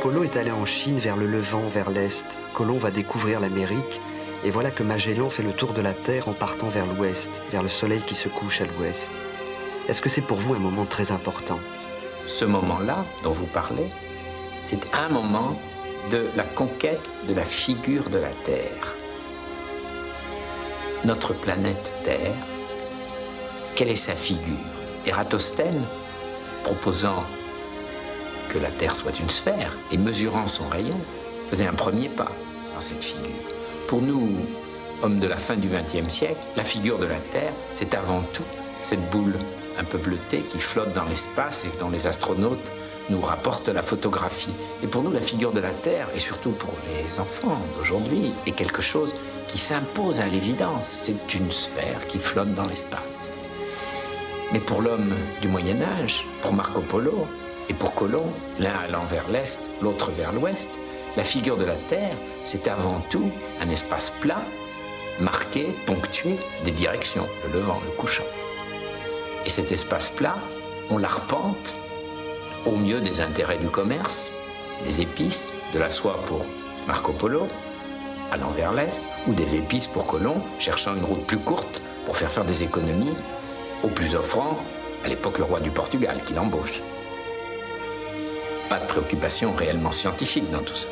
Polo est allé en Chine vers le Levant, vers l'Est. Colomb va découvrir l'Amérique. Et voilà que Magellan fait le tour de la Terre en partant vers l'Ouest, vers le soleil qui se couche à l'Ouest. Est-ce que c'est pour vous un moment très important? Ce moment-là dont vous parlez, c'est un moment de la conquête de la figure de la Terre. Notre planète Terre, quelle est sa figure? Ératosthène, proposant que la Terre soit une sphère et mesurant son rayon, faisait un premier pas dans cette figure. Pour nous, hommes de la fin du XXe siècle, la figure de la Terre, c'est avant tout cette boule un peu bleutée qui flotte dans l'espace et dont les astronautes nous rapportent la photographie. Et pour nous, la figure de la Terre, et surtout pour les enfants d'aujourd'hui, est quelque chose qui s'impose à l'évidence. C'est une sphère qui flotte dans l'espace. Mais pour l'homme du Moyen-Âge, pour Marco Polo et pour Colomb, l'un allant vers l'Est, l'autre vers l'Ouest, la figure de la Terre, c'est avant tout un espace plat, marqué, ponctué des directions, le levant, le couchant. Et cet espace plat, on l'arpente au mieux des intérêts du commerce, des épices, de la soie pour Marco Polo, allant vers l'Est, ou des épices pour Colomb, cherchant une route plus courte pour faire des économies au plus offrant, à l'époque le roi du Portugal, qui l'embauche. Pas de préoccupation réellement scientifique dans tout ça.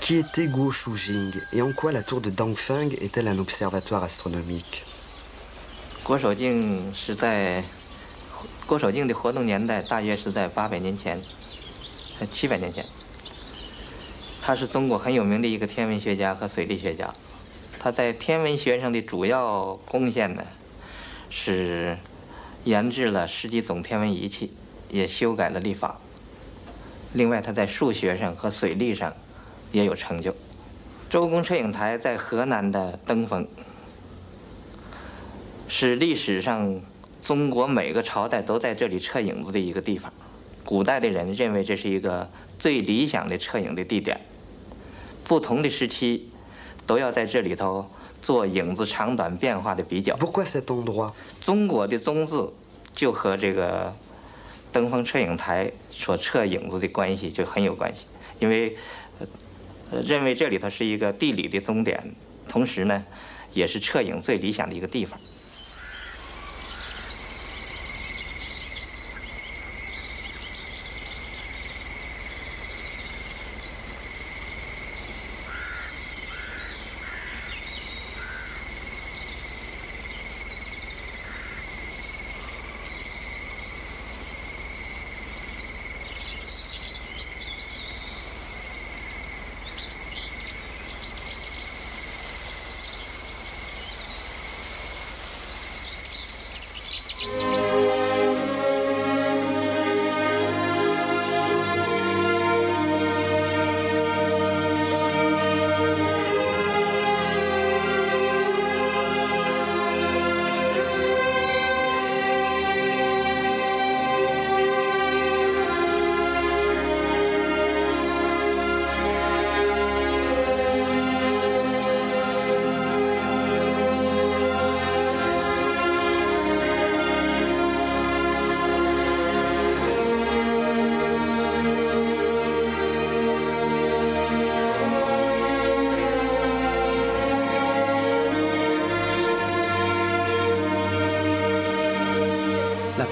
Qui était Guo Shujing et en quoi la tour de Dangfeng est-elle un observatoire astronomique? 郭守敬的活动年代大约是在800年前，700年前。他是中国很有名的一个天文学家和水利学家。他在天文学上的主要贡献呢，是研制了10级总天文仪器，也修改了历法。另外，他在数学上和水利上也有成就。周公测影台在河南的登封，是历史上中国每个朝代都在这里测影子的一个地方。古代的人认为这是一个最理想的测影的地点，不同的时期都要在这里头做影子长短变化的比较。Pourquoi cet endroit？ 中国的中字就和这个登封测影台所测影子的关系就很有关系，因为认为这里头是一个地理的终点，同时呢，也是测影最理想的一个地方。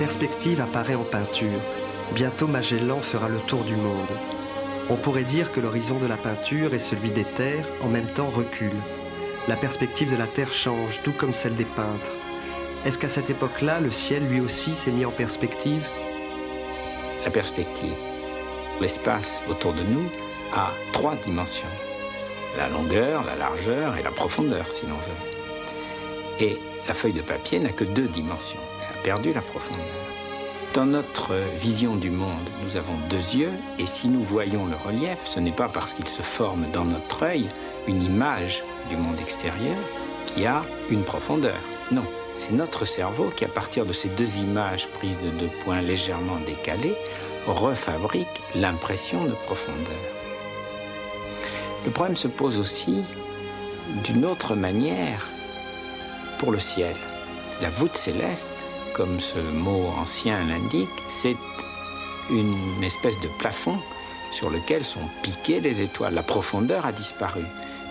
perspective apparaît en peinture. Bientôt Magellan fera le tour du monde. On pourrait dire que l'horizon de la peinture et celui des terres en même temps reculent. La perspective de la terre change, tout comme celle des peintres. Est-ce qu'à cette époque-là, le ciel lui aussi s'est mis en perspective? La perspective. L'espace autour de nous a 3 dimensions. La longueur, la largeur et la profondeur, si l'on veut. Et la feuille de papier n'a que 2 dimensions. Elle a perdu la profondeur. Dans notre vision du monde, nous avons 2 yeux, et si nous voyons le relief, ce n'est pas parce qu'il se forme dans notre œil une image du monde extérieur qui a une profondeur. Non, c'est notre cerveau qui, à partir de ces 2 images prises de 2 points légèrement décalés, refabrique l'impression de profondeur. Le problème se pose aussi d'une autre manière pour le ciel. La voûte céleste, comme ce mot ancien l'indique, c'est une espèce de plafond sur lequel sont piquées les étoiles. La profondeur a disparu.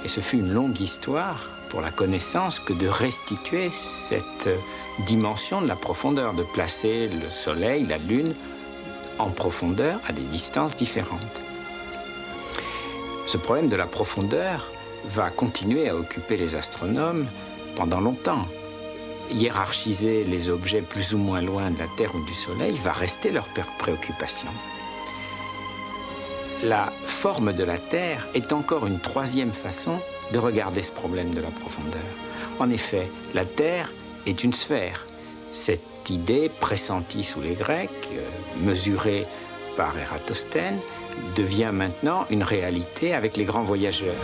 Et ce fut une longue histoire pour la connaissance que de restituer cette dimension de la profondeur, de placer le soleil, la lune, en profondeur à des distances différentes. Ce problème de la profondeur va continuer à occuper les astronomes pendant longtemps. Hiérarchiser les objets plus ou moins loin de la Terre ou du Soleil va rester leur préoccupation. La forme de la Terre est encore une 3e façon de regarder ce problème de la profondeur. En effet, la Terre est une sphère. Cette idée pressentie sous les Grecs, mesurée par Ératosthène, devient maintenant une réalité avec les grands voyageurs.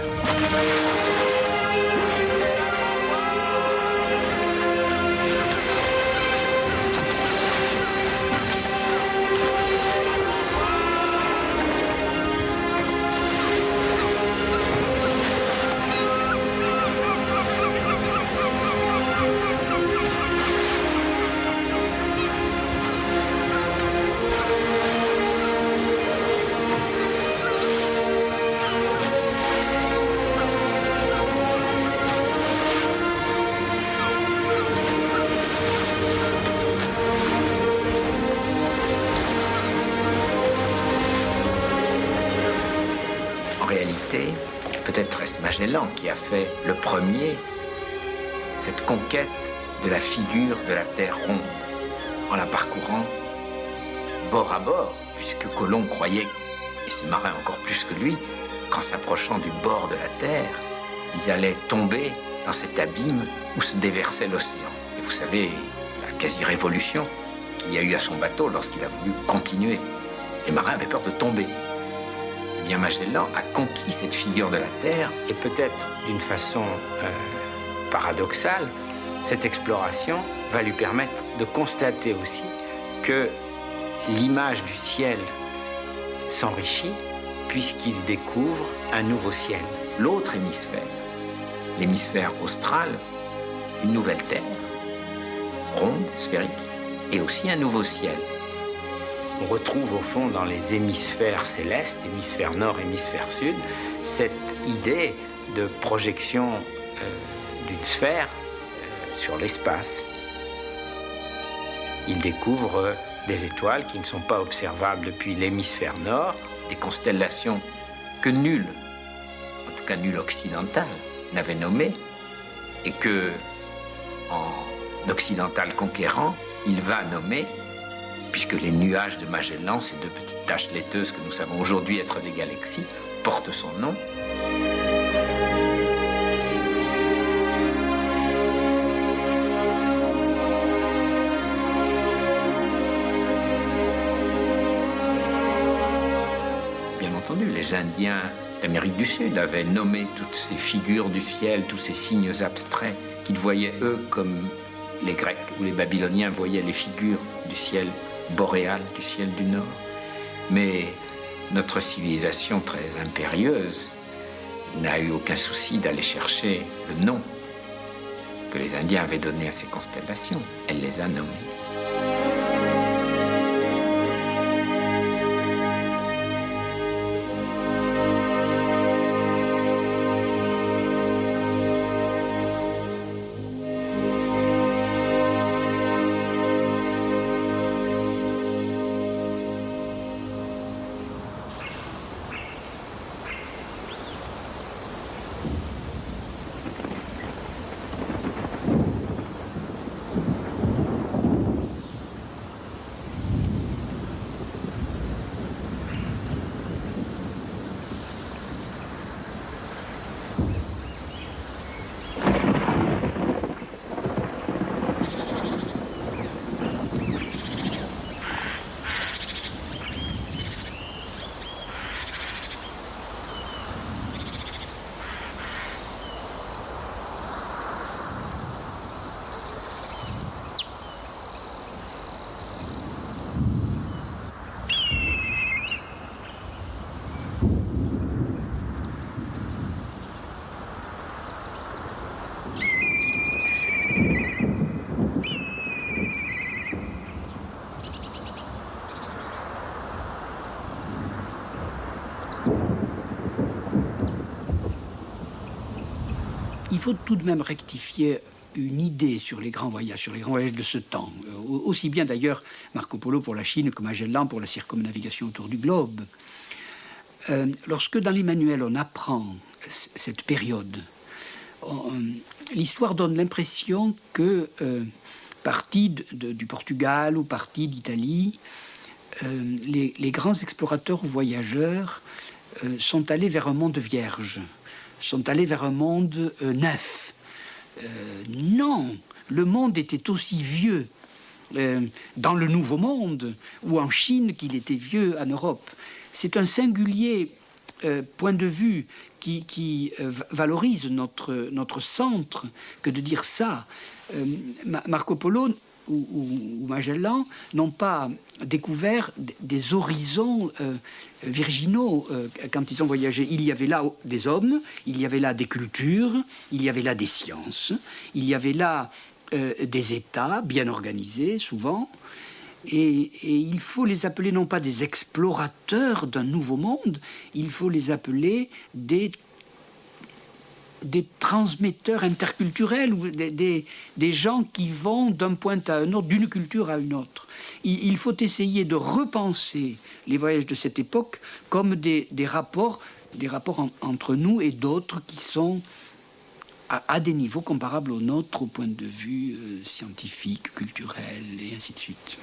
Peut-être est-ce Magellan qui a fait le premier cette conquête de la figure de la Terre ronde en la parcourant bord à bord, puisque Colomb croyait, et ses marins encore plus que lui, qu'en s'approchant du bord de la Terre, ils allaient tomber dans cet abîme où se déversait l'océan. Et vous savez, la quasi-révolution qu'il y a eu à son bateau lorsqu'il a voulu continuer. Les marins avaient peur de tomber. Eh bien, Magellan a conquis cette figure de la Terre, et peut-être d'une façon paradoxale, cette exploration va lui permettre de constater aussi que l'image du ciel s'enrichit puisqu'il découvre un nouveau ciel. L'autre hémisphère, l'hémisphère austral, une nouvelle Terre, ronde, sphérique, et aussi un nouveau ciel. On retrouve au fond dans les hémisphères célestes, hémisphère nord, hémisphère sud, cette idée de projection d'une sphère sur l'espace. Il découvre des étoiles qui ne sont pas observables depuis l'hémisphère nord, des constellations que nul, en tout cas nul occidental, n'avait nommées, et que, en occidental conquérant, il va nommer, puisque les nuages de Magellan, ces 2 petites taches laiteuses que nous savons aujourd'hui être des galaxies, portent son nom. Bien entendu, les Indiens d'Amérique du Sud avaient nommé toutes ces figures du ciel, tous ces signes abstraits qu'ils voyaient, eux, comme les Grecs ou les Babyloniens voyaient les figures du ciel boréal, du ciel du Nord. Mais notre civilisation très impérieuse n'a eu aucun souci d'aller chercher le nom que les Indiens avaient donné à ces constellations. Elle les a nommées. faut tout de même rectifier une idée sur les grands voyages de ce temps. Aussi bien d'ailleurs Marco Polo pour la Chine que Magellan pour la circumnavigation autour du globe. Lorsque dans les manuels on apprend cette période, l'histoire donne l'impression que partis du Portugal ou partis d'Italie, les grands explorateurs ou voyageurs sont allés vers un monde vierge, sont allés vers un monde neuf. Non, le monde était aussi vieux dans le Nouveau Monde ou en Chine qu'il était vieux en Europe. C'est un singulier point de vue qui valorise notre centre que de dire ça. Marco Polo ou Magellan n'ont pas découvert des horizons virginaux quand ils ont voyagé. Il y avait là des hommes, il y avait là des cultures, il y avait là des sciences, il y avait là des États bien organisés souvent. Et il faut les appeler non pas des explorateurs d'un nouveau monde, il faut les appeler des transmetteurs interculturels ou des gens qui vont d'un point à un autre, d'une culture à une autre. Il faut essayer de repenser les voyages de cette époque comme des rapports entre nous et d'autres qui sont à des niveaux comparables aux nôtres au point de vue scientifique, culturel et ainsi de suite.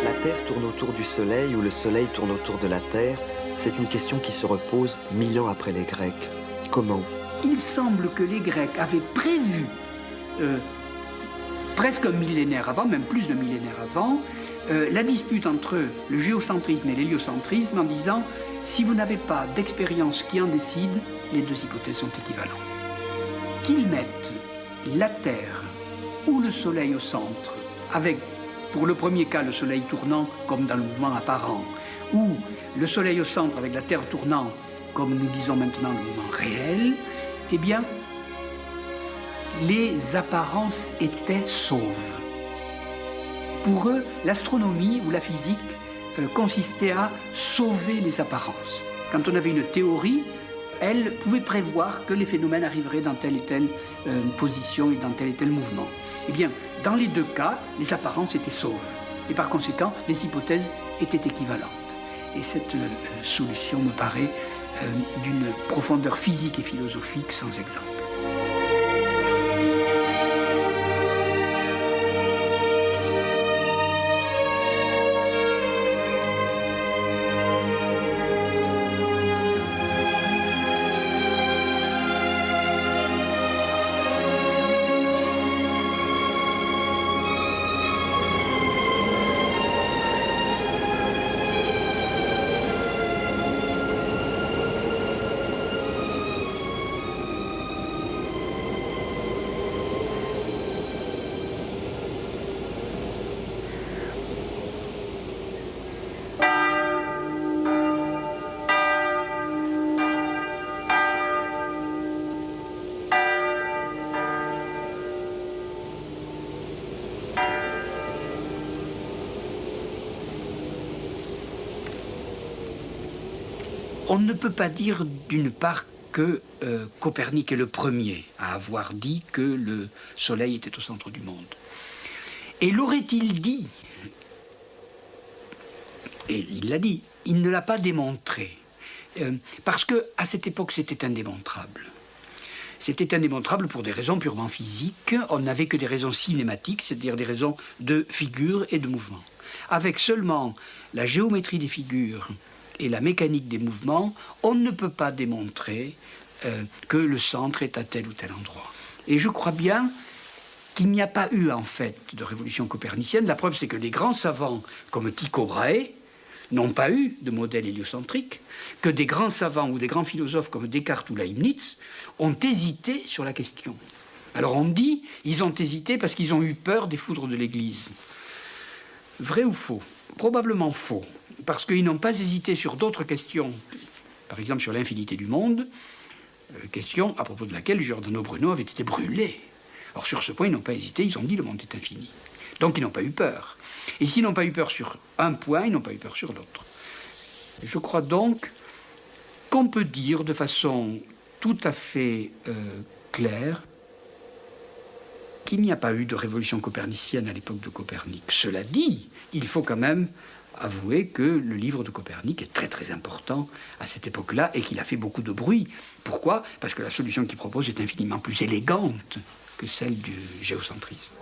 La Terre tourne autour du Soleil ou le Soleil tourne autour de la Terre. C'est une question qui se repose 1000 ans après les Grecs. Comment? Il semble que les Grecs avaient prévu, presque un millénaire avant, même plus d'un millénaire avant, la dispute entre le géocentrisme et l'héliocentrisme en disant « si vous n'avez pas d'expérience qui en décide, les deux hypothèses sont équivalentes ». Qu'ils mettent la Terre ou le Soleil au centre, avec, pour le premier cas, le Soleil tournant comme dans le mouvement apparent, ou le Soleil au centre avec la Terre tournant, comme nous disons maintenant le mouvement réel, eh bien, les apparences étaient sauves. Pour eux, l'astronomie ou la physique consistait à sauver les apparences. Quand on avait une théorie, elle pouvait prévoir que les phénomènes arriveraient dans telle et telle position et dans tel et tel mouvement. Eh bien, dans les deux cas, les apparences étaient sauves. Et par conséquent, les hypothèses étaient équivalentes. Et cette solution me paraît d'une profondeur physique et philosophique sans exemple. On ne peut pas dire d'une part que Copernic est le premier à avoir dit que le Soleil était au centre du monde. Et l'aurait-il dit? Et il l'a dit, il ne l'a pas démontré. Parce qu'à cette époque, c'était indémontrable. C'était indémontrable pour des raisons purement physiques. On n'avait que des raisons cinématiques, c'est-à-dire des raisons de figures et de mouvements. Avec seulement la géométrie des figures et la mécanique des mouvements, on ne peut pas démontrer que le centre est à tel ou tel endroit. Et je crois bien qu'il n'y a pas eu, en fait, de révolution copernicienne. La preuve, c'est que les grands savants, comme Tycho Brahe, n'ont pas eu de modèle héliocentrique, que des grands savants ou des grands philosophes comme Descartes ou Leibniz ont hésité sur la question. Alors on dit, ils ont hésité parce qu'ils ont eu peur des foudres de l'Église. Vrai ou faux? Probablement faux, parce qu'ils n'ont pas hésité sur d'autres questions Par exemple, sur l'infinité du monde, question à propos de laquelle Giordano Bruno avait été brûlé. Or, sur ce point, ils n'ont pas hésité, ils ont dit le monde est infini. Donc, ils n'ont pas eu peur. Et s'ils n'ont pas eu peur sur un point, ils n'ont pas eu peur sur l'autre. Je crois donc qu'on peut dire de façon tout à fait claire qu'il n'y a pas eu de révolution copernicienne à l'époque de Copernic. Cela dit, il faut quand même avouer que le livre de Copernic est très très important à cette époque-là et qu'il a fait beaucoup de bruit. Pourquoi? Parce que la solution qu'il propose est infiniment plus élégante que celle du géocentrisme.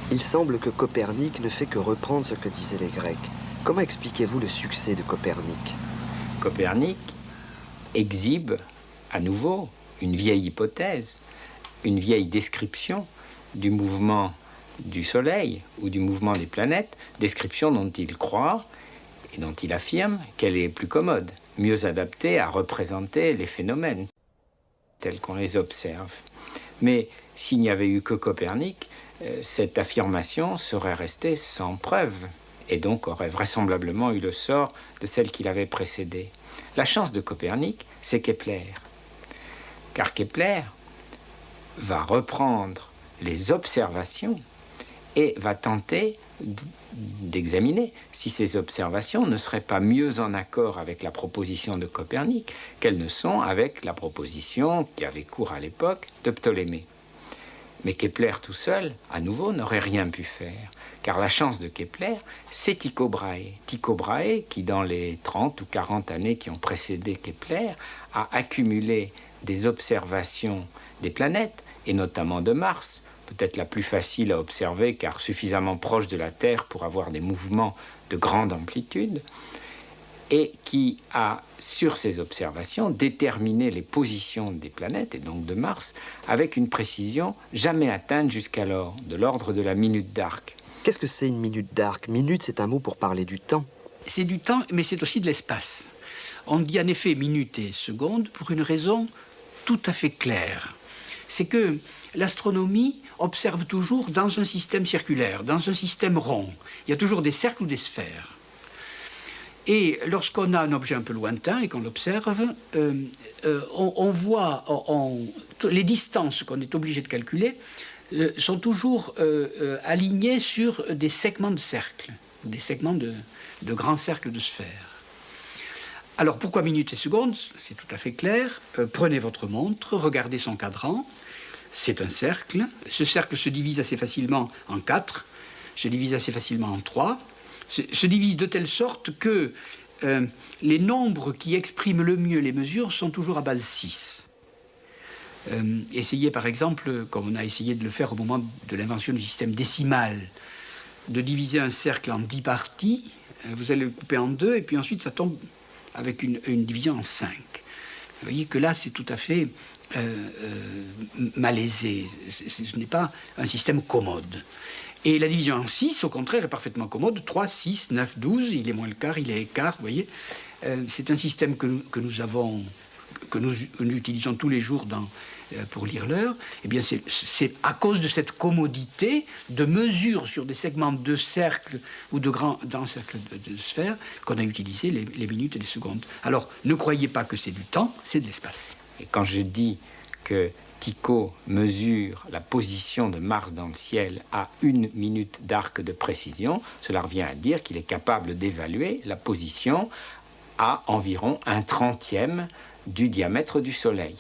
Il semble que Copernic ne fait que reprendre ce que disaient les Grecs. Comment expliquez-vous le succès de Copernic? Copernic exhibe à nouveau une vieille hypothèse, une vieille description du mouvement du Soleil ou du mouvement des planètes, description dont il croit et dont il affirme qu'elle est plus commode, mieux adaptée à représenter les phénomènes tels qu'on les observe. Mais s'il n'y avait eu que Copernic, cette affirmation serait restée sans preuve et donc aurait vraisemblablement eu le sort de celle qui l'avait précédée. La chance de Copernic, c'est Kepler. Car Kepler va reprendre les observations et va tenter d'examiner si ces observations ne seraient pas mieux en accord avec la proposition de Copernic qu'elles ne sont avec la proposition qui avait cours à l'époque de Ptolémée. Mais Kepler tout seul, à nouveau, n'aurait rien pu faire. Car la chance de Kepler, c'est Tycho Brahe. Tycho Brahe, qui dans les 30 ou 40 années qui ont précédé Kepler, a accumulé des observations des planètes, et notamment de Mars, peut-être la plus facile à observer car suffisamment proche de la Terre pour avoir des mouvements de grande amplitude, et qui a, sur ces observations, déterminé les positions des planètes, et donc de Mars, avec une précision jamais atteinte jusqu'alors, de l'ordre de la minute d'arc. Qu'est-ce que c'est une minute d'arc? Minute, c'est un mot pour parler du temps. C'est du temps, mais c'est aussi de l'espace. On dit en effet minute et seconde pour une raison tout à fait claire. C'est que l'astronomie observe toujours dans un système circulaire, dans un système rond. Il y a toujours des cercles ou des sphères. Et lorsqu'on a un objet un peu lointain et qu'on l'observe, on voit les distances qu'on est obligé de calculer sont toujours alignées sur des segments de cercles, des segments de grands cercles de sphères. Alors pourquoi minute et seconde? C'est tout à fait clair. Prenez votre montre, regardez son cadran. C'est un cercle. Ce cercle se divise assez facilement en 4, se divise assez facilement en 3. Se divise de telle sorte que les nombres qui expriment le mieux les mesures sont toujours à base 6. Essayez par exemple, comme on a essayé de le faire au moment de l'invention du système décimal, de diviser un cercle en 10 parties, vous allez le couper en 2 et puis ensuite ça tombe avec une division en 5. Vous voyez que là c'est tout à fait malaisé, ce n'est pas un système commode. Et la division en 6, au contraire, est parfaitement commode. 3, 6, 9, 12, il est moins le quart, il est quart, vous voyez. C'est un système que nous utilisons tous les jours pour lire l'heure. Eh bien, c'est à cause de cette commodité de mesure sur des segments de cercle ou de grands cercles de sphères qu'on a utilisé les minutes et les secondes. Alors, ne croyez pas que c'est du temps, c'est de l'espace. Et quand je dis que Tycho mesure la position de Mars dans le ciel à 1 minute d'arc de précision, cela revient à dire qu'il est capable d'évaluer la position à environ 1/30 du diamètre du Soleil.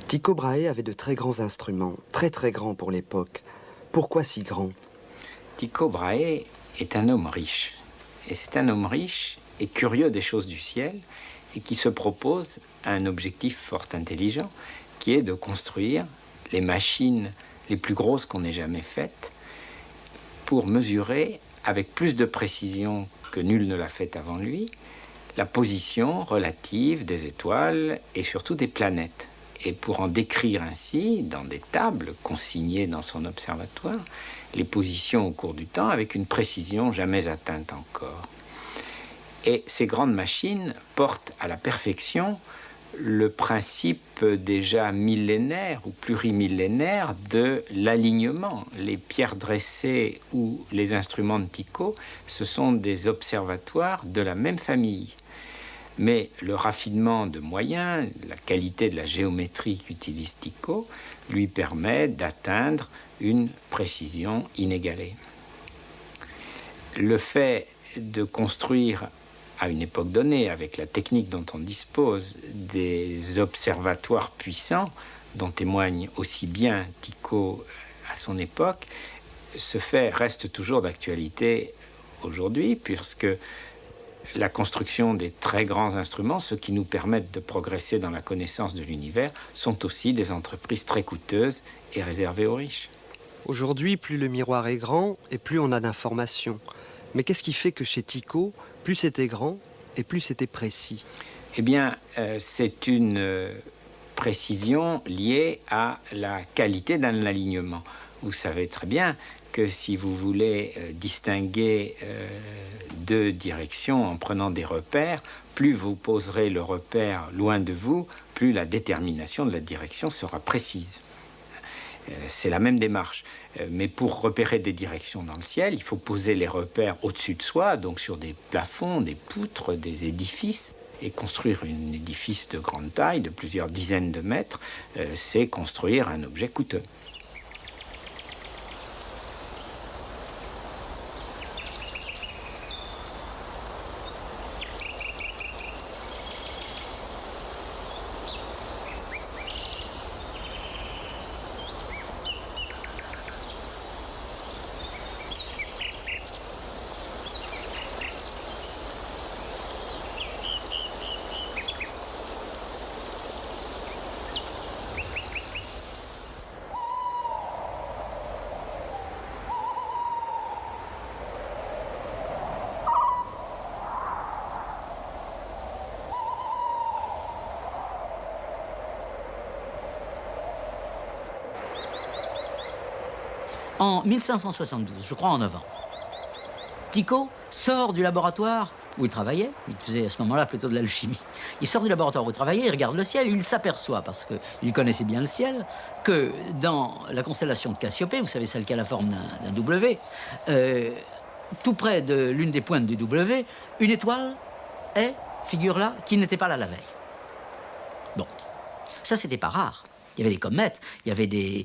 Tycho Brahe avait de très grands instruments, très très grands pour l'époque. Pourquoi si grands? Tycho Brahe est un homme riche. Et c'est un homme riche et curieux des choses du ciel et qui se propose un objectif fort intelligent qui est de construire les machines les plus grosses qu'on ait jamais faites pour mesurer avec plus de précision que nul ne l'a fait avant lui la position relative des étoiles et surtout des planètes. Et pour en décrire ainsi, dans des tables consignées dans son observatoire, les positions au cours du temps avec une précision jamais atteinte encore. Et ces grandes machines portent à la perfection le principe déjà millénaire ou plurimillénaire de l'alignement. Les pierres dressées ou les instruments de Tycho, ce sont des observatoires de la même famille. Mais le raffinement de moyens, la qualité de la géométrie qu'utilise Tycho, lui permet d'atteindre une précision inégalée. Le fait de construire à une époque donnée, avec la technique dont on dispose, des observatoires puissants, dont témoigne aussi bien Tycho à son époque, ce fait reste toujours d'actualité aujourd'hui, puisque la construction des très grands instruments, ceux qui nous permettent de progresser dans la connaissance de l'univers, sont aussi des entreprises très coûteuses et réservées aux riches. Aujourd'hui, plus le miroir est grand et plus on a d'informations. Mais qu'est-ce qui fait que chez Tycho, plus c'était grand et plus c'était précis? Eh bien, c'est une précision liée à la qualité d'un alignement. Vous savez très bien que si vous voulez distinguer deux directions en prenant des repères, plus vous poserez le repère loin de vous, plus la détermination de la direction sera précise. C'est la même démarche. Mais pour repérer des directions dans le ciel, il faut poser les repères au-dessus de soi, donc sur des plafonds, des poutres, des édifices. Et construire un édifice de grande taille, de plusieurs dizaines de mètres, c'est construire un objet coûteux. En 1572, je crois en novembre, Tycho sort du laboratoire où il travaillait. Il faisait à ce moment-là plutôt de l'alchimie. Il sort du laboratoire où il travaillait, il regarde le ciel, il s'aperçoit, parce qu'il connaissait bien le ciel, que dans la constellation de Cassiopée, vous savez, celle qui a la forme d'un W, tout près de l'une des pointes du W, une étoile est, figure là, qui n'était pas là la veille. Bon, ça c'était pas rare. Il y avait des comètes, il y avait des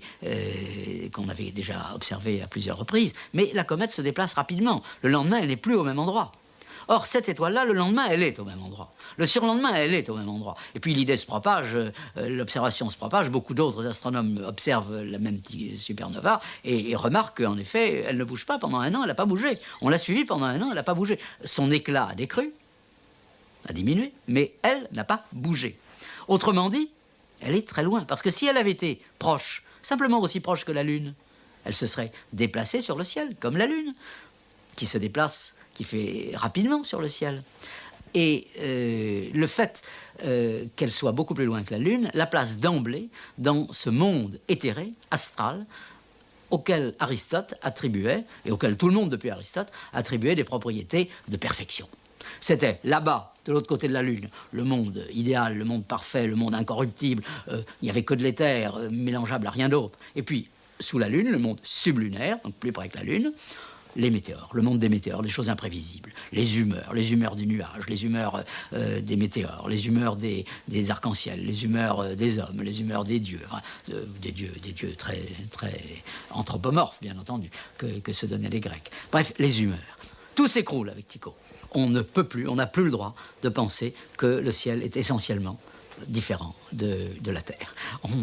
qu'on avait déjà observées à plusieurs reprises, mais la comète se déplace rapidement. Le lendemain, elle n'est plus au même endroit. Or, cette étoile-là, le lendemain, elle est au même endroit. Le surlendemain, elle est au même endroit. Et puis l'idée se propage, l'observation se propage. Beaucoup d'autres astronomes observent la même supernova et remarquent qu'en effet, elle ne bouge pas pendant un an, elle n'a pas bougé. On l'a suivie pendant un an, elle n'a pas bougé. Son éclat a décru, a diminué, mais elle n'a pas bougé. Autrement dit, elle est très loin, parce que si elle avait été proche, simplement aussi proche que la Lune, elle se serait déplacée sur le ciel, comme la Lune, qui se déplace, qui fait rapidement sur le ciel. Et le fait qu'elle soit beaucoup plus loin que la Lune la place d'emblée dans ce monde éthéré, astral, auquel Aristote attribuait, et auquel tout le monde depuis Aristote attribuait des propriétés de perfection. C'était là-bas, de l'autre côté de la Lune, le monde idéal, le monde parfait, le monde incorruptible. Il n'y avait que de l'éther, mélangeable à rien d'autre. Et puis, sous la Lune, le monde sublunaire, donc plus près que la Lune, les météores, le monde des météores, des choses imprévisibles, les humeurs des nuages, les humeurs des météores, les humeurs des arcs-en-ciel, les humeurs des hommes, les humeurs des dieux, hein, des dieux très, très anthropomorphes, bien entendu, que se donnaient les Grecs. Bref, les humeurs. Tout s'écroule avec Tycho. On ne peut plus, on n'a plus le droit de penser que le ciel est essentiellement différent de la Terre.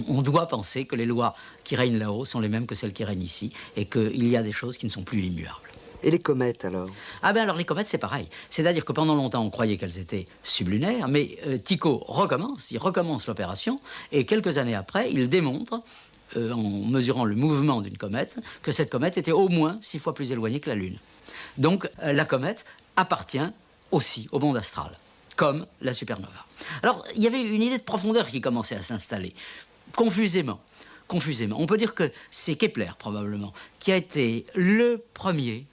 On doit penser que les lois qui règnent là-haut sont les mêmes que celles qui règnent ici et qu'il y a des choses qui ne sont plus immuables. Et les comètes, alors? Ah ben alors les comètes, c'est pareil. C'est-à-dire que pendant longtemps, on croyait qu'elles étaient sublunaires, mais Tycho il recommence l'opération, et quelques années après, il démontre, en mesurant le mouvement d'une comète, que cette comète était au moins 6 fois plus éloignée que la Lune. Donc la comète appartient aussi au monde astral, comme la supernova. Alors, il y avait une idée de profondeur qui commençait à s'installer, confusément. On peut dire que c'est Kepler, probablement, qui a été le premier,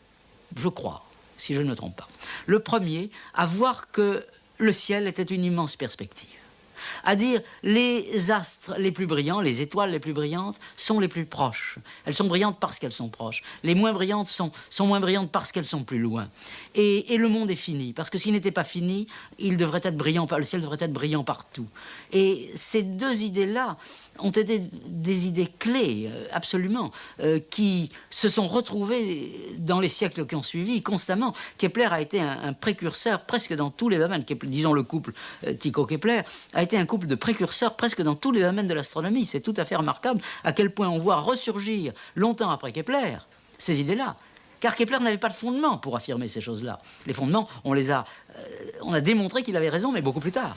je crois, si je ne me trompe pas, le premier à voir que le ciel était une immense perspective. À dire, les astres les plus brillants, les étoiles les plus brillantes sont les plus proches. Elles sont brillantes parce qu'elles sont proches. Les moins brillantes sont moins brillantes parce qu'elles sont plus loin. Et le monde est fini, parce que s'il n'était pas fini, il devrait être brillant, le ciel devrait être brillant partout. Et ces deux idées-là ont été des idées clés, absolument, qui se sont retrouvées dans les siècles qui ont suivi constamment. Kepler a été un précurseur presque dans tous les domaines. Disons le couple Tycho-Kepler a été un couple de précurseurs presque dans tous les domaines de l'astronomie. C'est tout à fait remarquable à quel point on voit ressurgir, longtemps après Kepler, ces idées-là. Car Kepler n'avait pas de fondement pour affirmer ces choses-là. Les fondements, on a démontré qu'il avait raison, mais beaucoup plus tard.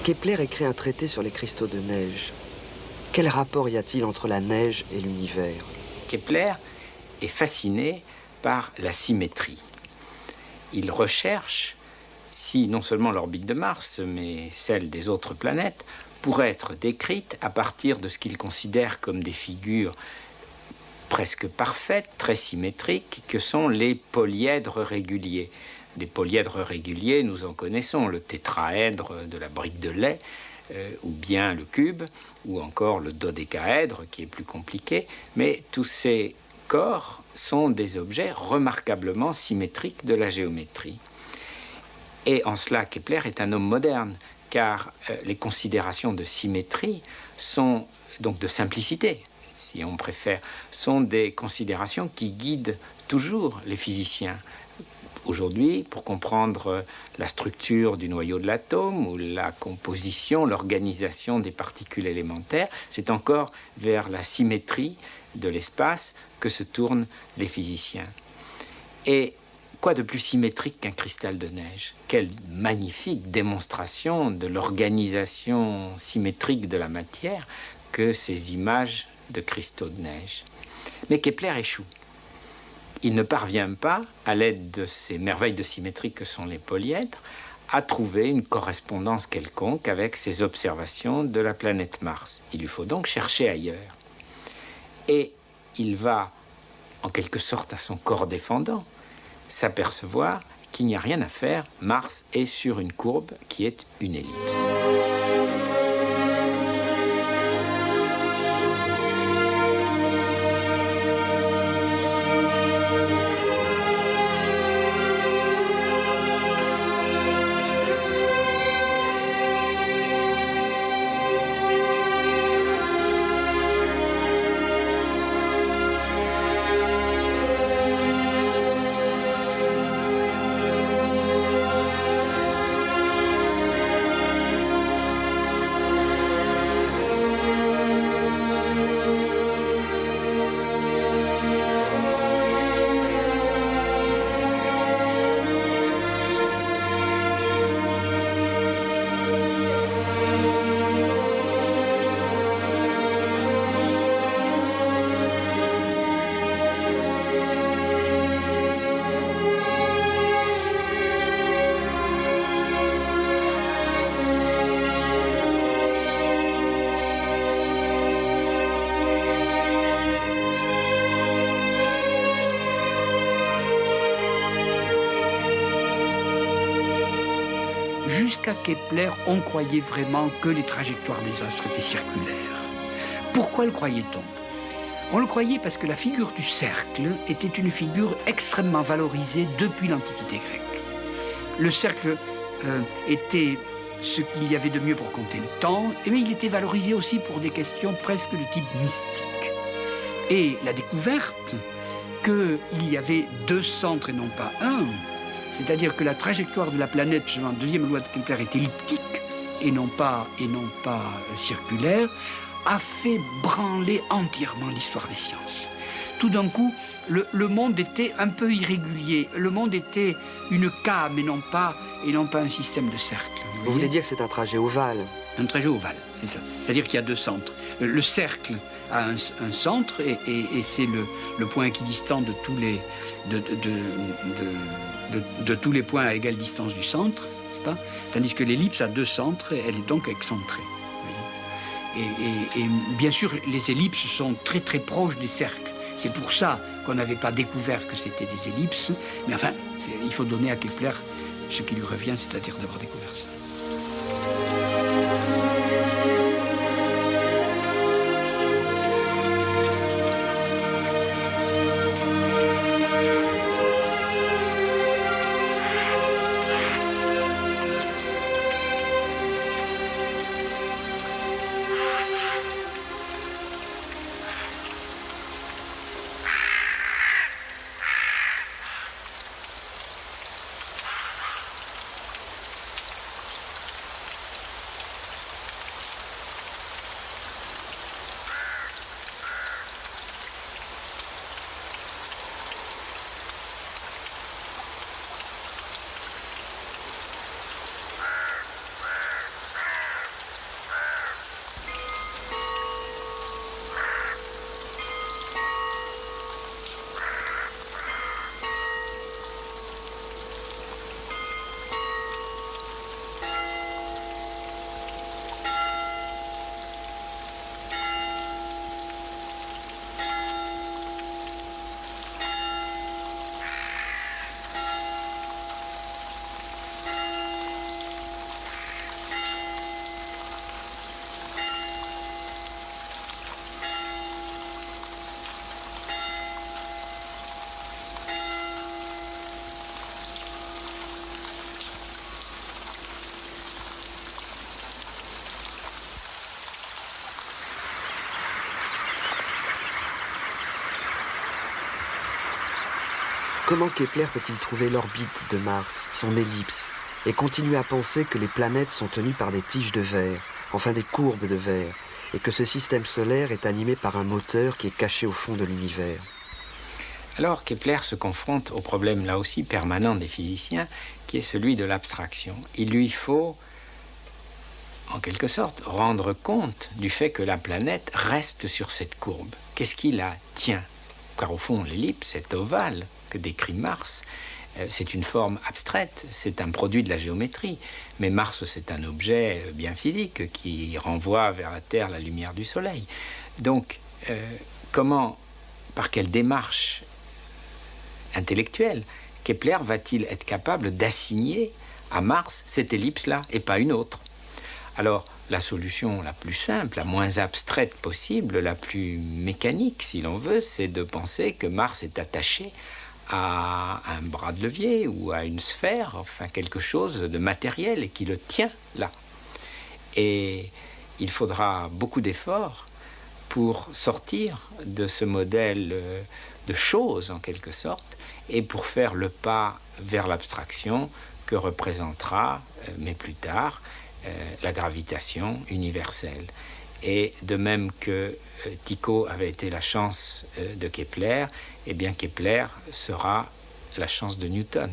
Kepler écrit un traité sur les cristaux de neige. Quel rapport y a-t-il entre la neige et l'univers? Kepler est fasciné par la symétrie. Il recherche si non seulement l'orbite de Mars, mais celle des autres planètes, pourrait être décrite à partir de ce qu'il considère comme des figures presque parfaites, très symétriques, que sont les polyèdres réguliers. Des polyèdres réguliers, nous en connaissons, le tétraèdre de la brique de lait, ou bien le cube, ou encore le dodécaèdre, qui est plus compliqué. Mais tous ces corps sont des objets remarquablement symétriques de la géométrie. Et en cela, Kepler est un homme moderne, car les considérations de symétrie sont, donc de simplicité, si on préfère, sont des considérations qui guident toujours les physiciens. Aujourd'hui, pour comprendre la structure du noyau de l'atome ou la composition, l'organisation des particules élémentaires, c'est encore vers la symétrie de l'espace que se tournent les physiciens. Et quoi de plus symétrique qu'un cristal de neige? Quelle magnifique démonstration de l'organisation symétrique de la matière que ces images de cristaux de neige. Mais Kepler échoue. il ne parvient pas, à l'aide de ces merveilles de symétrie que sont les polyèdres, à trouver une correspondance quelconque avec ses observations de la planète Mars. Il lui faut donc chercher ailleurs. Et il va, en quelque sorte à son corps défendant, s'apercevoir qu'il n'y a rien à faire. Mars est sur une courbe qui est une ellipse. Jusqu'à Kepler, on croyait vraiment que les trajectoires des astres étaient circulaires. Pourquoi le croyait-on? On le croyait parce que la figure du cercle était une figure extrêmement valorisée depuis l'Antiquité grecque. Le cercle était ce qu'il y avait de mieux pour compter le temps, mais il était valorisé aussi pour des questions presque de type mystique. Et la découverte qu'il y avait deux centres et non pas un, c'est-à-dire que la trajectoire de la planète, selon la deuxième loi de Kepler, est elliptique et non pas circulaire, a fait branler entièrement l'histoire des sciences. Tout d'un coup, le monde était un peu irrégulier. Le monde était une came et non pas un système de cercles. Vous voulez dire que c'est un trajet ovale? Un trajet ovale, c'est ça. C'est-à-dire qu'il y a deux centres. Le cercle a un centre et c'est le point équidistant de tous les... de tous les points à égale distance du centre, n'est-ce pas? Tandis que l'ellipse a deux centres, et elle est donc excentrée. Et bien sûr, les ellipses sont très très proches des cercles. C'est pour ça qu'on n'avait pas découvert que c'était des ellipses. Mais enfin, il faut donner à Kepler ce qui lui revient, c'est-à-dire d'avoir découvert ça. Comment Kepler peut-il trouver l'orbite de Mars, son ellipse, et continuer à penser que les planètes sont tenues par des tiges de verre, enfin des courbes de verre, et que ce système solaire est animé par un moteur qui est caché au fond de l'univers? Alors Kepler se confronte au problème là aussi permanent des physiciens, qui est celui de l'abstraction. Il lui faut, en quelque sorte, rendre compte du fait que la planète reste sur cette courbe. Qu'est-ce qui la tient? car au fond, l'ellipse est ovale que décrit Mars. C'est une forme abstraite, c'est un produit de la géométrie. Mais Mars, c'est un objet bien physique qui renvoie vers la Terre la lumière du Soleil. Donc, comment, par quelle démarche intellectuelle, Kepler va-t-il être capable d'assigner à Mars cette ellipse-là et pas une autre? Alors, la solution la plus simple, la moins abstraite possible, la plus mécanique, si l'on veut, c'est de penser que Mars est attaché à un bras de levier ou à une sphère, enfin quelque chose de matériel et qui le tient là. Et il faudra beaucoup d'efforts pour sortir de ce modèle de choses en quelque sorte et pour faire le pas vers l'abstraction que représentera, mais plus tard, la gravitation universelle. Et de même que Tycho avait été la chance de Kepler, eh bien Kepler sera la chance de Newton.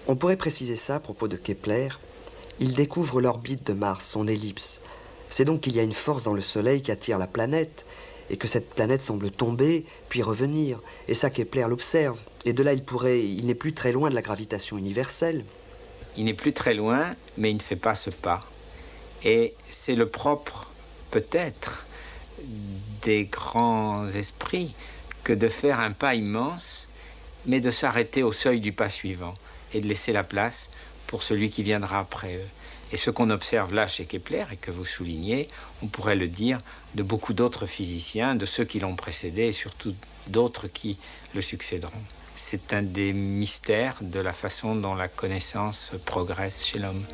On pourrait préciser ça à propos de Kepler. Il découvre l'orbite de Mars, son ellipse. C'est donc qu'il y a une force dans le Soleil qui attire la planète, et que cette planète semble tomber, puis revenir. Et ça, Kepler l'observe. Et de là, il n'est plus très loin de la gravitation universelle. Il n'est plus très loin, mais il ne fait pas ce pas. Et c'est le propre, peut-être, des grands esprits que de faire un pas immense, mais de s'arrêter au seuil du pas suivant et de laisser la place pour celui qui viendra après eux. Et ce qu'on observe là chez Kepler, et que vous soulignez, on pourrait le dire de beaucoup d'autres physiciens, de ceux qui l'ont précédé et surtout d'autres qui le succéderont. C'est un des mystères de la façon dont la connaissance progresse chez l'homme.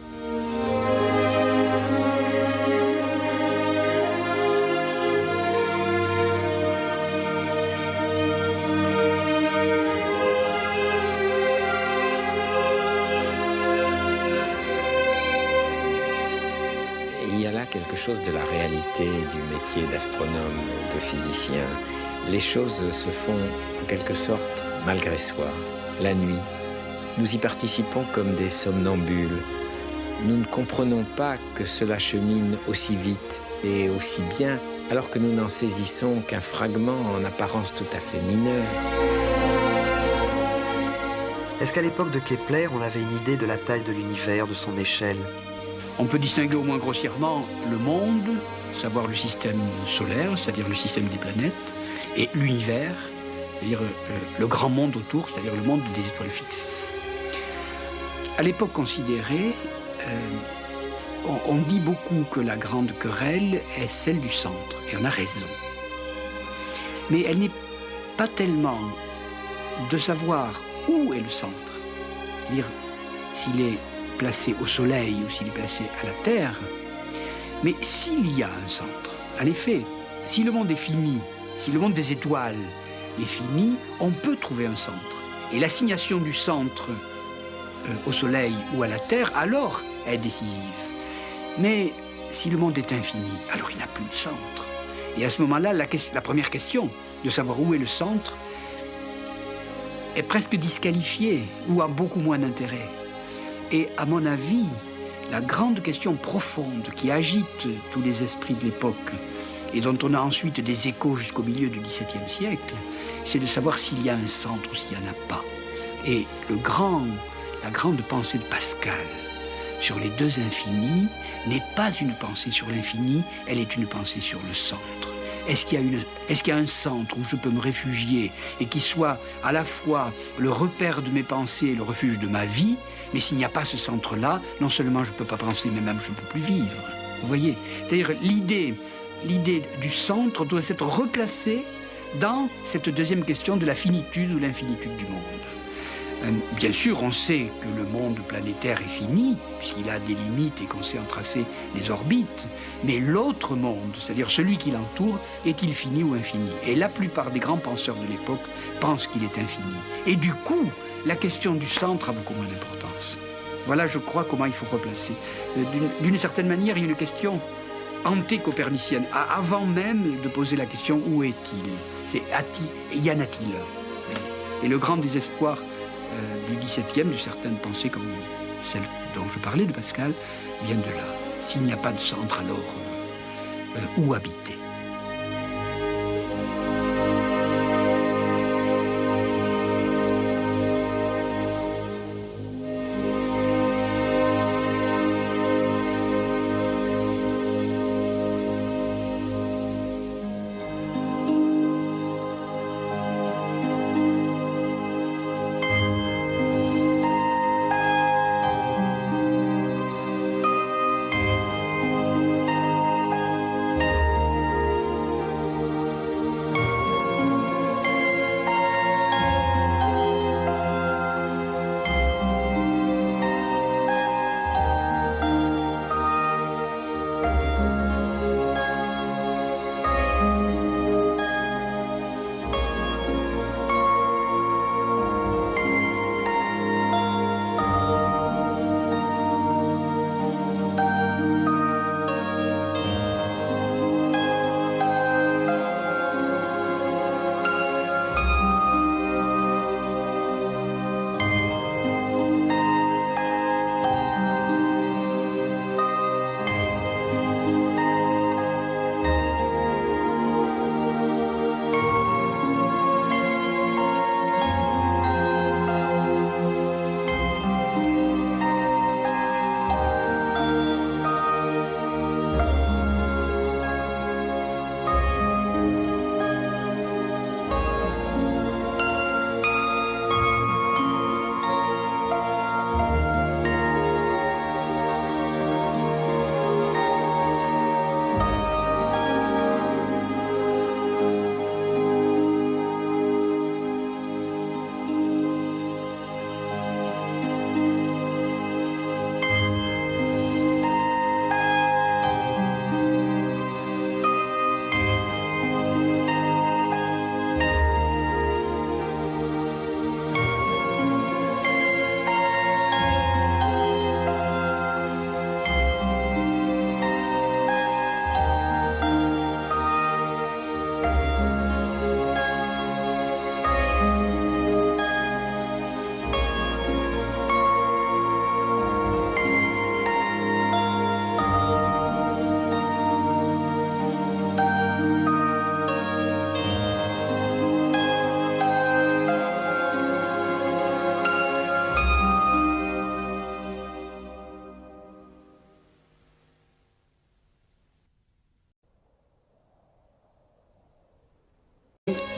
Il y a là quelque chose de la réalité du métier d'astronome, de physicien. Les choses se font en quelque sorte malgré soi, la nuit. Nous y participons comme des somnambules. Nous ne comprenons pas que cela chemine aussi vite et aussi bien, alors que nous n'en saisissons qu'un fragment en apparence tout à fait mineur. Est-ce qu'à l'époque de Kepler, on avait une idée de la taille de l'univers, de son échelle? On peut distinguer au moins grossièrement le monde, savoir le système solaire, c'est-à-dire le système des planètes, et l'univers, c'est-à-dire le grand monde autour, c'est-à-dire le monde des étoiles fixes. À l'époque considérée, on dit beaucoup que la grande querelle est celle du centre, et on a raison. Mais elle n'est pas tellement de savoir où est le centre, c'est-à-dire s'il est placé au Soleil ou s'il est placé à la Terre, mais s'il y a un centre. En effet, si le monde est fini, si le monde des étoiles est fini, on peut trouver un centre. Et l'assignation du centre au Soleil ou à la Terre, alors, est décisive. Mais si le monde est infini, alors il n'a plus de centre. Et à ce moment-là, la première question, de savoir où est le centre, est presque disqualifiée ou a beaucoup moins d'intérêt. Et à mon avis, la grande question profonde qui agite tous les esprits de l'époque et dont on a ensuite des échos jusqu'au milieu du XVIIe siècle, c'est de savoir s'il y a un centre ou s'il n'y en a pas. Et la grande pensée de Pascal sur les deux infinis n'est pas une pensée sur l'infini, elle est une pensée sur le centre. Est-ce qu'il y a un centre où je peux me réfugier et qui soit à la fois le repère de mes pensées et le refuge de ma vie? Mais s'il n'y a pas ce centre-là, non seulement je ne peux pas penser, mais même je ne peux plus vivre. Vous voyez? C'est-à-dire l'idée du centre doit être replacée dans cette deuxième question de la finitude ou l'infinitude du monde. Bien sûr, on sait que le monde planétaire est fini, puisqu'il a des limites et qu'on sait en tracer les orbites, mais l'autre monde, c'est-à-dire celui qui l'entoure, est-il fini ou infini? Et la plupart des grands penseurs de l'époque pensent qu'il est infini. Et du coup, la question du centre a beaucoup moins d'importance. Voilà, je crois, comment il faut replacer. D'une certaine manière, il y a une question anté-copernicienne, avant même de poser la question « où est-il ?» C'est « y en a-t-il » Et le grand désespoir du XVIIe, de certaines pensées comme celle dont je parlais de Pascal, vient de là. S'il n'y a pas de centre, alors où habiter?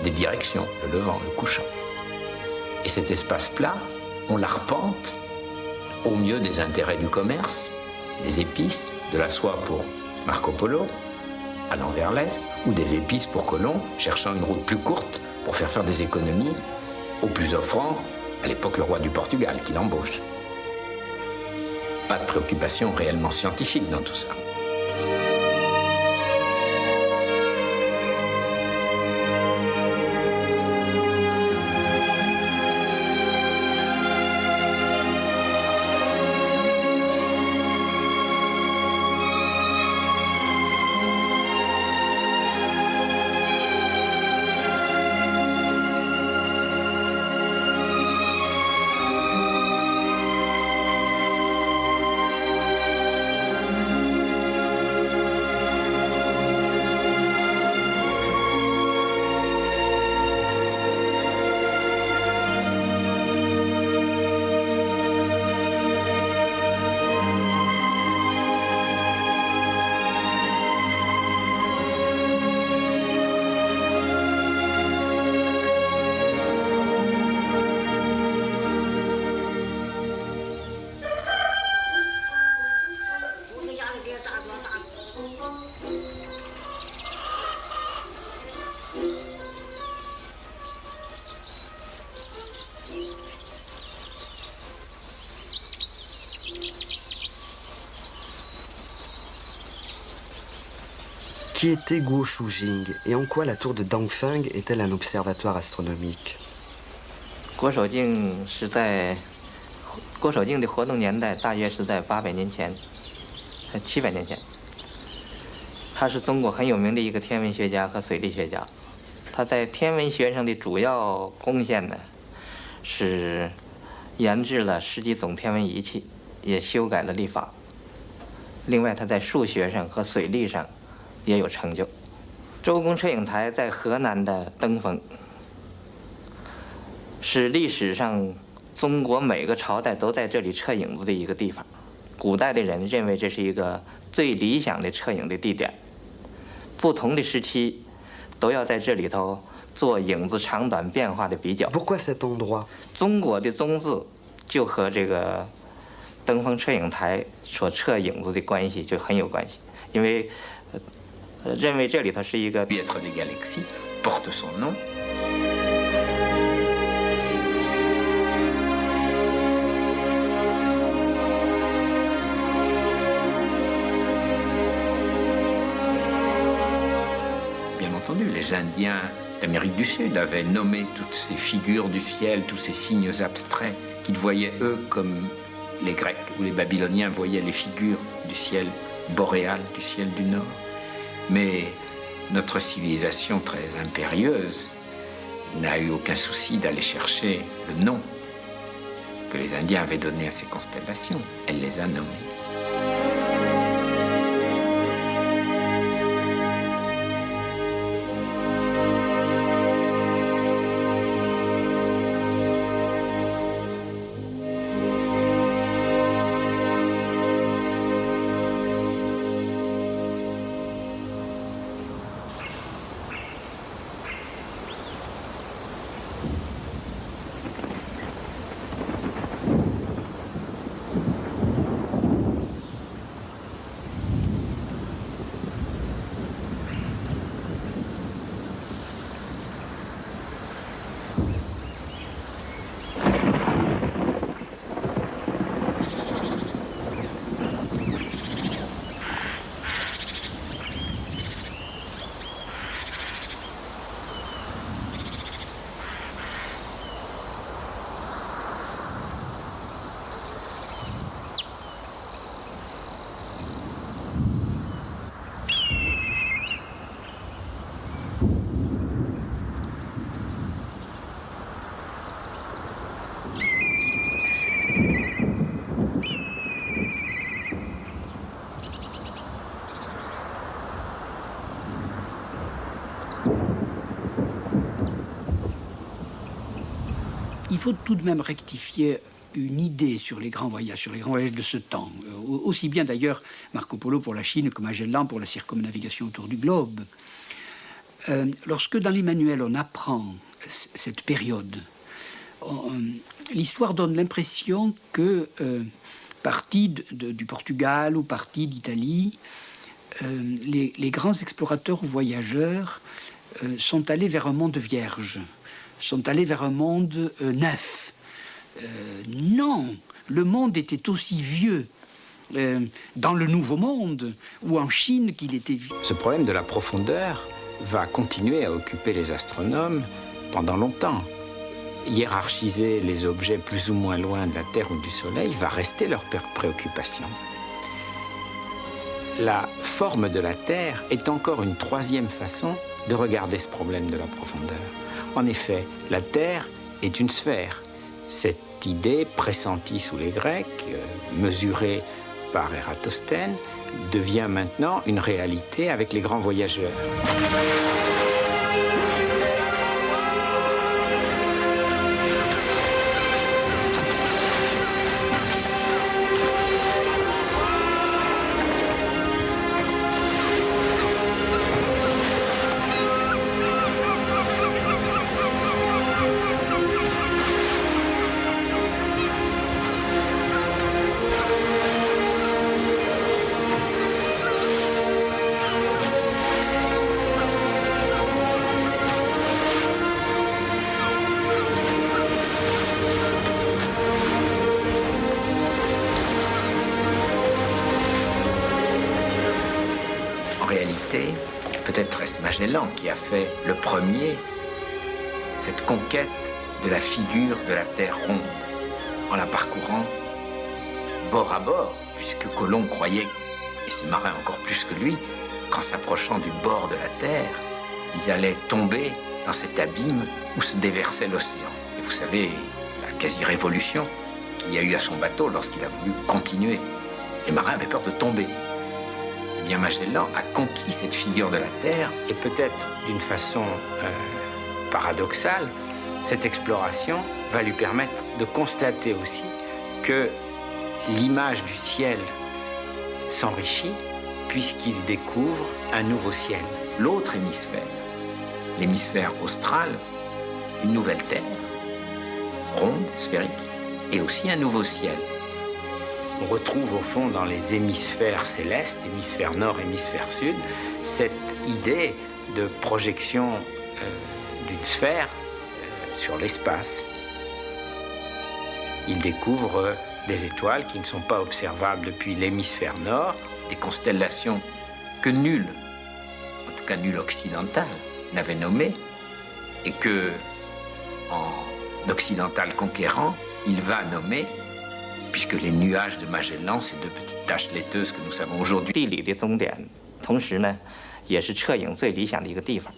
des directions, le levant, le couchant. Et cet espace plat, on l'arpente au mieux des intérêts du commerce, des épices, de la soie pour Marco Polo, allant vers l'est, ou des épices pour Colomb, cherchant une route plus courte pour faire des économies au plus offrant, à l'époque le roi du Portugal qui l'embauche. Pas de préoccupation réellement scientifique dans tout ça. Qui était Guo Shujing et en quoi la tour de Dangfeng est-elle un observatoire astronomique? 郭守敬的活动年代大约是在800年前，700年前。他是中国很有名的一个天文学家和水利学家。他在天文学上的主要贡献呢，是研制了10几种天文仪器，也修改了历法。另外，他在数学上和水利上也有成就。周公摄影台在河南的登封，是历史上中国每个朝代都在这里测影子的一个地方。古代的人认为这是一个最理想的测影的地点，不同的时期都要在这里头做影子长短变化的比较。Pourquoi cet endroit? 中国的中字就和这个登封测影台所测影子的关系就很有关系，因为认为这里头是一个 Piètre des Galaxies porte son nom. Bien entendu, les Indiens d'Amérique du Sud avaient nommé toutes ces figures du ciel, tous ces signes abstraits qu'ils voyaient eux comme les Grecs ou les Babyloniens voyaient les figures du ciel boréal, du ciel du Nord. Mais notre civilisation très impérieuse n'a eu aucun souci d'aller chercher le nom que les Indiens avaient donné à ces constellations. Elle les a nommées. Il faut tout de même rectifier une idée sur les grands voyages de ce temps. Aussi bien d'ailleurs Marco Polo pour la Chine que Magellan pour la circumnavigation autour du globe. Lorsque dans les manuels on apprend cette période, l'histoire donne l'impression que partis du Portugal ou partis d'Italie, les grands explorateurs ou voyageurs sont allés vers un monde vierge, sont allés vers un monde neuf. Non, le monde était aussi vieux dans le Nouveau Monde ou en Chine qu'il était vieux. Ce problème de la profondeur va continuer à occuper les astronomes pendant longtemps. Hiérarchiser les objets plus ou moins loin de la Terre ou du Soleil va rester leur préoccupation. La forme de la Terre est encore une troisième façon de regarder ce problème de la profondeur. En effet, la Terre est une sphère. Cette idée, pressentie sous les Grecs, mesurée par Ératosthène, devient maintenant une réalité avec les grands voyageurs. Peut-être est-ce Magellan qui a fait le premier cette conquête de la figure de la Terre ronde, en la parcourant bord à bord, puisque Colomb croyait, et ses marins encore plus que lui, qu'en s'approchant du bord de la Terre, ils allaient tomber dans cet abîme où se déversait l'océan. Et vous savez, la quasi-révolution qu'il y a eu à son bateau lorsqu'il a voulu continuer. Les marins avaient peur de tomber. Eh bien, Magellan a conquis cette figure de la Terre, et peut-être d'une façon paradoxale, cette exploration va lui permettre de constater aussi que l'image du ciel s'enrichit puisqu'il découvre un nouveau ciel. L'autre hémisphère, l'hémisphère austral, une nouvelle Terre, ronde, sphérique, et aussi un nouveau ciel. On retrouve au fond dans les hémisphères célestes, hémisphère nord, hémisphère sud, cette idée de projection d'une sphère sur l'espace. Il découvre des étoiles qui ne sont pas observables depuis l'hémisphère nord, des constellations que nul, en tout cas nul occidental, n'avait nommées, et que, en occidental conquérant, il va nommer, puisque les nuages de Magellan, ces deux petites taches laiteuses que nous savons aujourd'hui. 地理的终点，同时呢，也是摄影最理想的一个地方。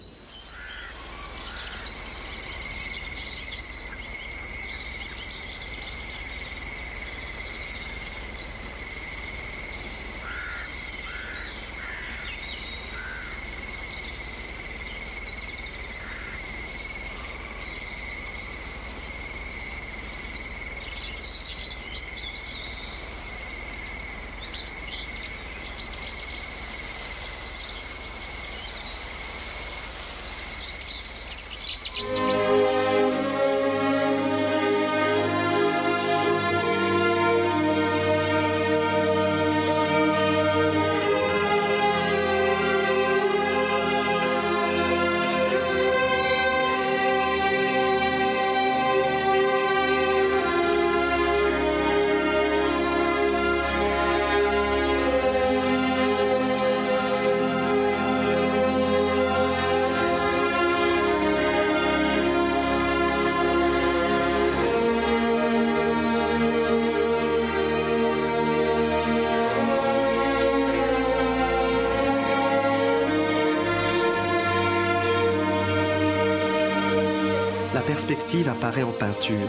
La perspective apparaît en peinture.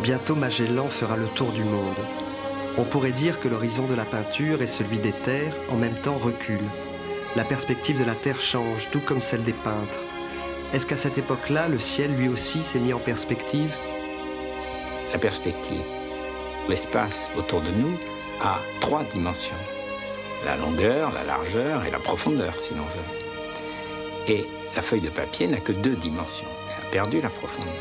Bientôt Magellan fera le tour du monde. On pourrait dire que l'horizon de la peinture et celui des terres en même temps reculent. La perspective de la Terre change, tout comme celle des peintres. Est-ce qu'à cette époque-là, le ciel lui aussi s'est mis en perspective? La perspective, l'espace autour de nous a trois dimensions. La longueur, la largeur et la profondeur, si l'on veut. Et la feuille de papier n'a que 2 dimensions. Elle a perdu la profondeur.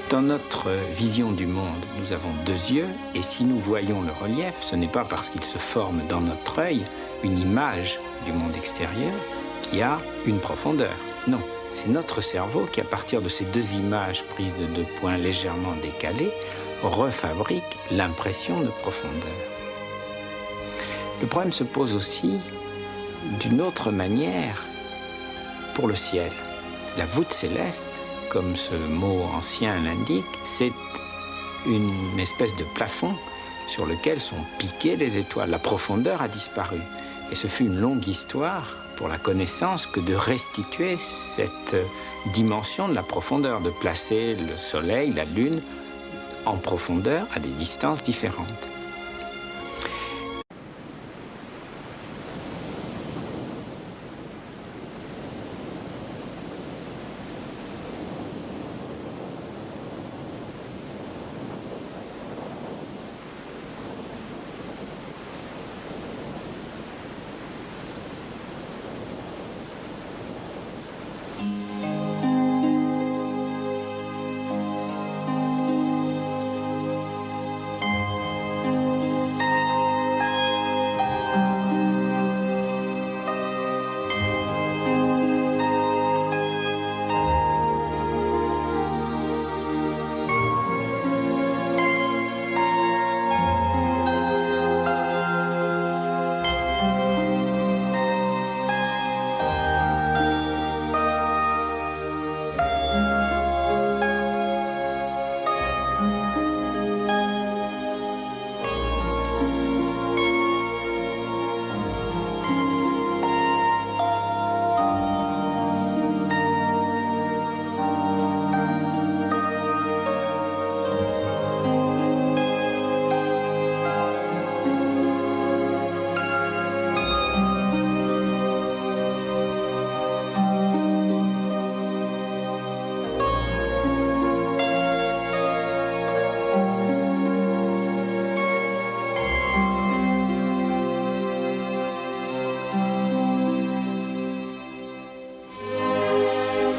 Dans notre vision du monde, nous avons 2 yeux, et si nous voyons le relief, ce n'est pas parce qu'il se forme dans notre œil une image du monde extérieur qui a une profondeur. Non, c'est notre cerveau qui, à partir de ces 2 images prises de 2 points légèrement décalés, refabrique l'impression de profondeur. Le problème se pose aussi d'une autre manière pour le ciel. La voûte céleste, comme ce mot ancien l'indique, c'est une espèce de plafond sur lequel sont piquées les étoiles. La profondeur a disparu. Et ce fut une longue histoire pour la connaissance que de restituer cette dimension de la profondeur, de placer le soleil, la lune, en profondeur à des distances différentes.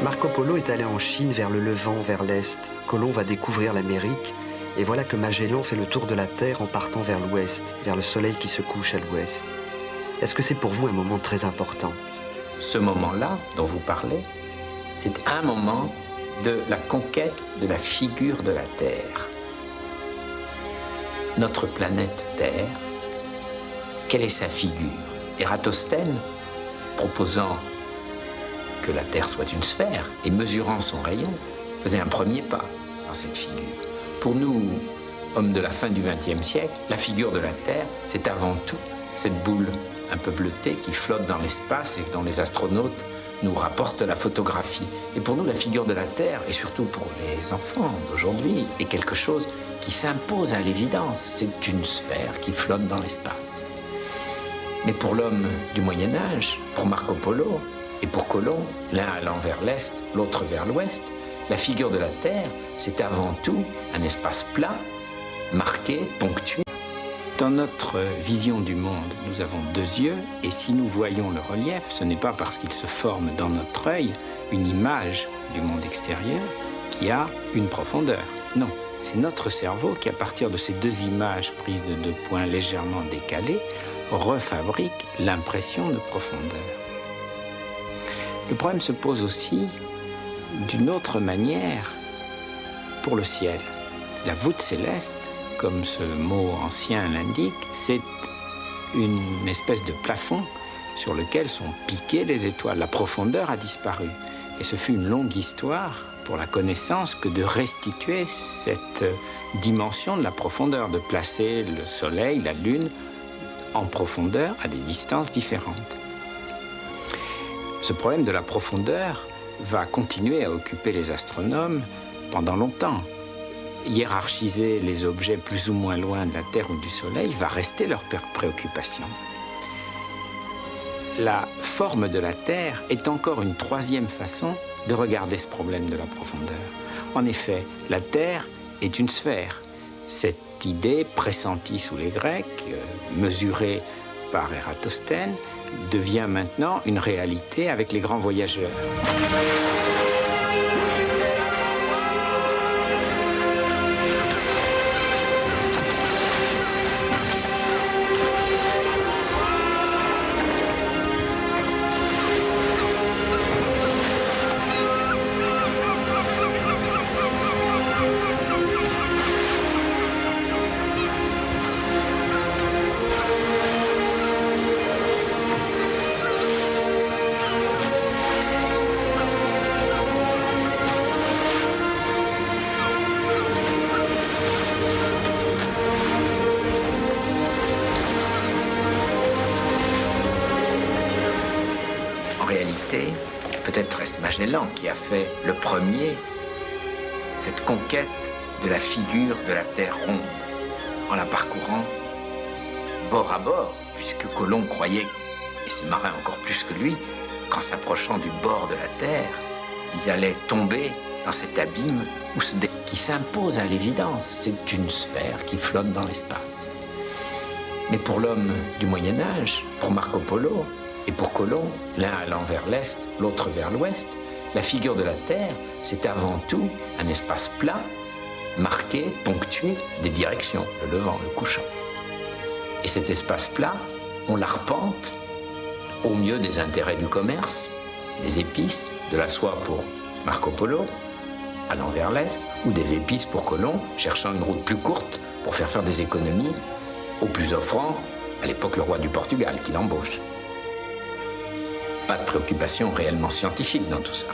Marco Polo est allé en Chine vers le Levant, vers l'Est. Colomb va découvrir l'Amérique. Et voilà que Magellan fait le tour de la Terre en partant vers l'Ouest, vers le soleil qui se couche à l'Ouest. Est-ce que c'est pour vous un moment très important? Ce moment-là dont vous parlez, c'est un moment de la conquête de la figure de la Terre. Notre planète Terre, quelle est sa figure? Ératosthène, proposant que la Terre soit une sphère et mesurant son rayon, faisait un premier pas dans cette figure. Pour nous, hommes de la fin du XXe siècle, la figure de la Terre, c'est avant tout cette boule un peu bleutée qui flotte dans l'espace et dont les astronautes nous rapportent la photographie. Et pour nous, la figure de la Terre, et surtout pour les enfants d'aujourd'hui, est quelque chose qui s'impose à l'évidence. C'est une sphère qui flotte dans l'espace. Mais pour l'homme du Moyen-Âge, pour Marco Polo et pour Colomb, l'un allant vers l'Est, l'autre vers l'Ouest, la figure de la Terre, c'est avant tout un espace plat, marqué, ponctué. Dans notre vision du monde, nous avons 2 yeux, et si nous voyons le relief, ce n'est pas parce qu'il se forme dans notre œil une image du monde extérieur qui a une profondeur. Non, c'est notre cerveau qui, à partir de ces 2 images prises de 2 points légèrement décalés, refabrique l'impression de profondeur. Le problème se pose aussi d'une autre manière pour le ciel. La voûte céleste, comme ce mot ancien l'indique, c'est une espèce de plafond sur lequel sont piquées les étoiles. La profondeur a disparu. Et ce fut une longue histoire pour la connaissance que de restituer cette dimension de la profondeur, de placer le soleil, la lune, en profondeur à des distances différentes. Ce problème de la profondeur va continuer à occuper les astronomes pendant longtemps. Hiérarchiser les objets plus ou moins loin de la Terre ou du Soleil va rester leur préoccupation. La forme de la Terre est encore une 3e façon de regarder ce problème de la profondeur. En effet, la Terre est une sphère. Cette idée pressentie sous les Grecs, mesurée par Ératosthène, devient maintenant une réalité avec les grands voyageurs. Peut-être est-ce Magellan qui a fait le premier cette conquête de la figure de la Terre ronde, en la parcourant bord à bord, puisque Colomb croyait, et ses marins encore plus que lui, qu'en s'approchant du bord de la Terre, ils allaient tomber dans cet abîme qui s'impose à l'évidence. C'est une sphère qui flotte dans l'espace. Mais pour l'homme du Moyen-Âge, pour Marco Polo, et pour Colomb, l'un allant vers l'est, l'autre vers l'ouest, la figure de la Terre, c'est avant tout un espace plat, marqué, ponctué des directions, le levant, le couchant. Et cet espace plat, on l'arpente au mieux des intérêts du commerce, des épices, de la soie pour Marco Polo, allant vers l'est, ou des épices pour Colomb, cherchant une route plus courte pour faire des économies au plus offrant, à l'époque le roi du Portugal, qui l'embauche. Pas de préoccupation réellement scientifique dans tout ça.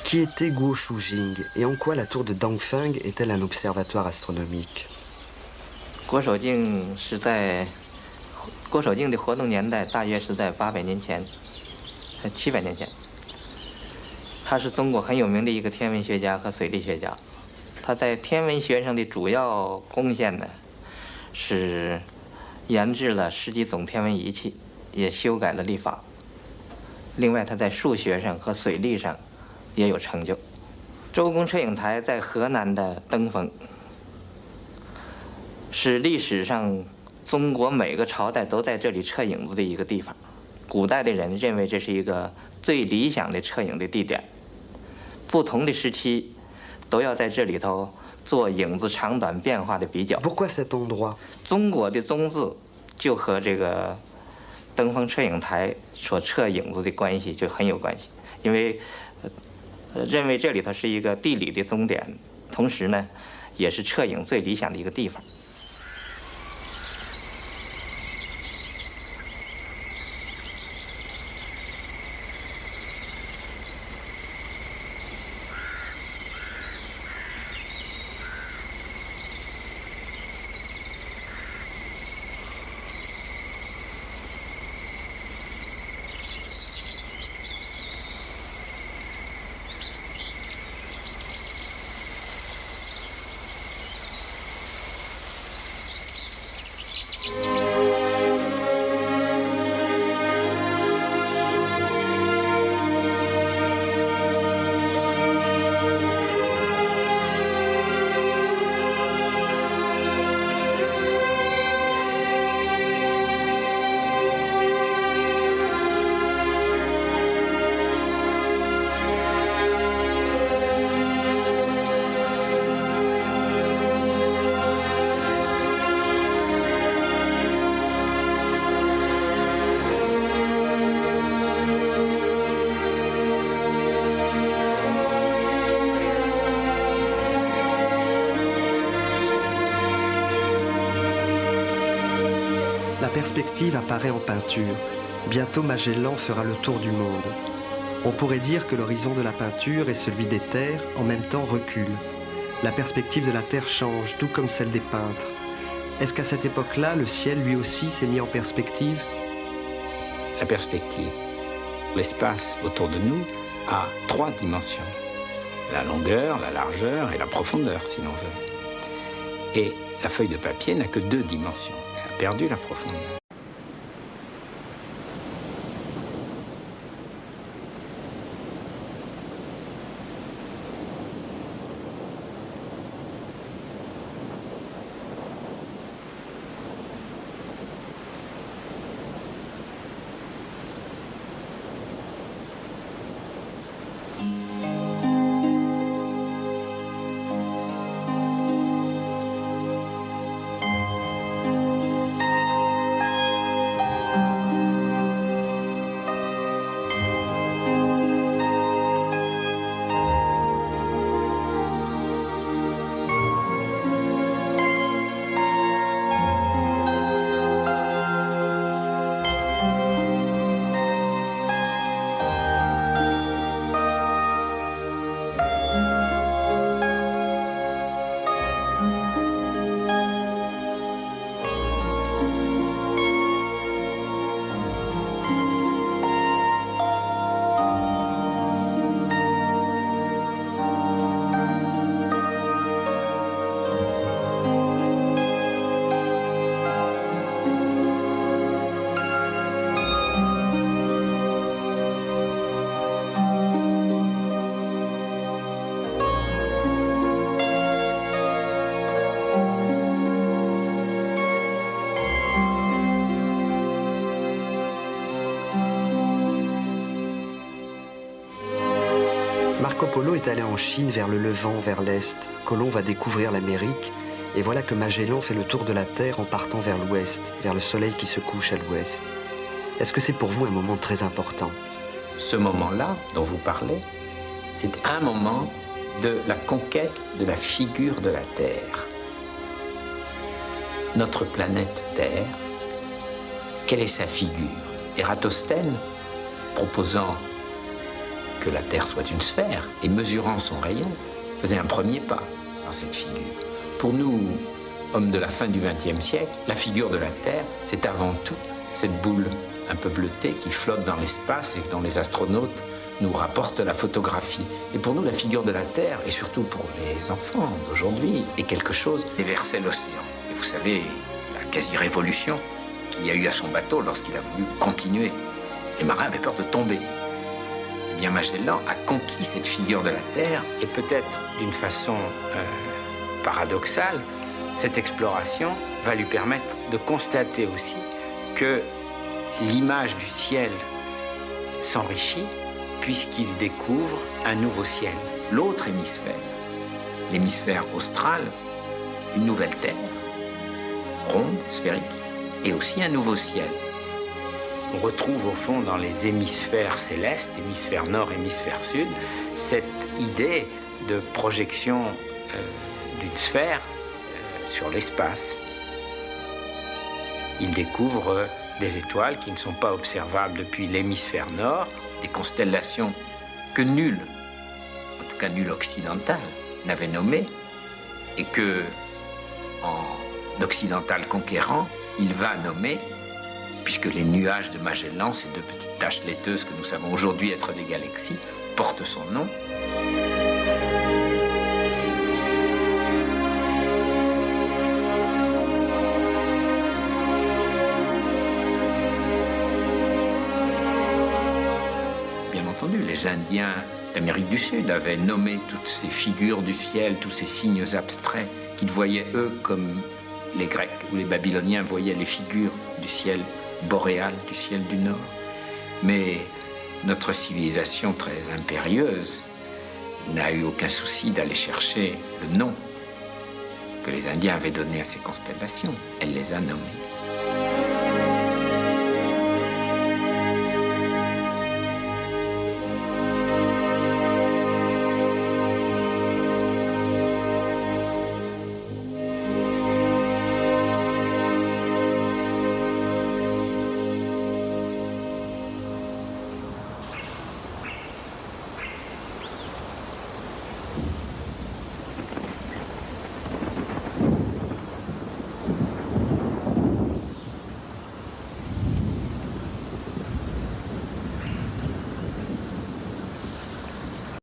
Qui était Guo Shujing et en quoi la tour de Dangfeng est-elle un observatoire astronomique? 郭守敬是在郭守敬的活动年代大约是在800年前，700年前。他是中国很有名的一个天文学家和水利学家。他在天文学上的主要贡献呢，是研制了10级总天文仪器，也修改了历法。另外，他在数学上和水利上也有成就。周公摄影台在河南的登封，是历史上中国每个朝代都在这里测影子的一个地方。古代的人认为这是一个最理想的测影的地点，不同的时期都要在这里头做影子长短变化的比较。Pourquoi cet endroit？ 中国的中字就和这个登封测影台所测影子的关系就很有关系，因为认为这里头是一个地理的终点，同时呢，也是测影最理想的一个地方。perspective apparaît en peinture. Bientôt Magellan fera le tour du monde. On pourrait dire que l'horizon de la peinture et celui des terres en même temps reculent. La perspective de la terre change, tout comme celle des peintres. Est-ce qu'à cette époque-là, le ciel lui aussi s'est mis en perspective? La perspective, l'espace autour de nous a 3 dimensions. La longueur, la largeur et la profondeur, si l'on veut. Et la feuille de papier n'a que 2 dimensions. Elle a perdu la profondeur. Marco Polo est allé en Chine vers le Levant, vers l'Est. Colomb va découvrir l'Amérique. Et voilà que Magellan fait le tour de la Terre en partant vers l'Ouest, vers le soleil qui se couche à l'Ouest. Est-ce que c'est pour vous un moment très important? Ce moment-là dont vous parlez, c'est un moment de la conquête de la figure de la Terre. Notre planète Terre, quelle est sa figure? Ératosthène, proposant que la Terre soit une sphère et mesurant son rayon, faisait un premier pas dans cette figure. Pour nous, hommes de la fin du XXe siècle, la figure de la Terre, c'est avant tout cette boule un peu bleutée qui flotte dans l'espace et dont les astronautes nous rapportent la photographie. Et pour nous, la figure de la Terre, et surtout pour les enfants d'aujourd'hui, est quelque chose qui déversait l'océan. Et vous savez, la quasi-révolution qu'il y a eu à son bateau lorsqu'il a voulu continuer. Les marins avaient peur de tomber. Eh bien, Magellan a conquis cette figure de la Terre, et peut-être d'une façon paradoxale, cette exploration va lui permettre de constater aussi que l'image du ciel s'enrichit puisqu'il découvre un nouveau ciel. L'autre hémisphère, l'hémisphère austral, une nouvelle Terre, ronde, sphérique, et aussi un nouveau ciel. On retrouve au fond dans les hémisphères célestes, hémisphère nord, hémisphère sud, cette idée de projection d'une sphère sur l'espace. Il découvre des étoiles qui ne sont pas observables depuis l'hémisphère nord, des constellations que nul, en tout cas nul occidental, n'avait nommées, et que, en occidental conquérant, il va nommer, puisque les nuages de Magellan, ces 2 petites taches laiteuses que nous savons aujourd'hui être des galaxies, portent son nom. Les Indiens d'Amérique du Sud avaient nommé toutes ces figures du ciel, tous ces signes abstraits qu'ils voyaient, eux, comme les Grecs ou les Babyloniens voyaient les figures du ciel boréal, du ciel du Nord. Mais notre civilisation très impérieuse n'a eu aucun souci d'aller chercher le nom que les Indiens avaient donné à ces constellations. Elle les a nommées.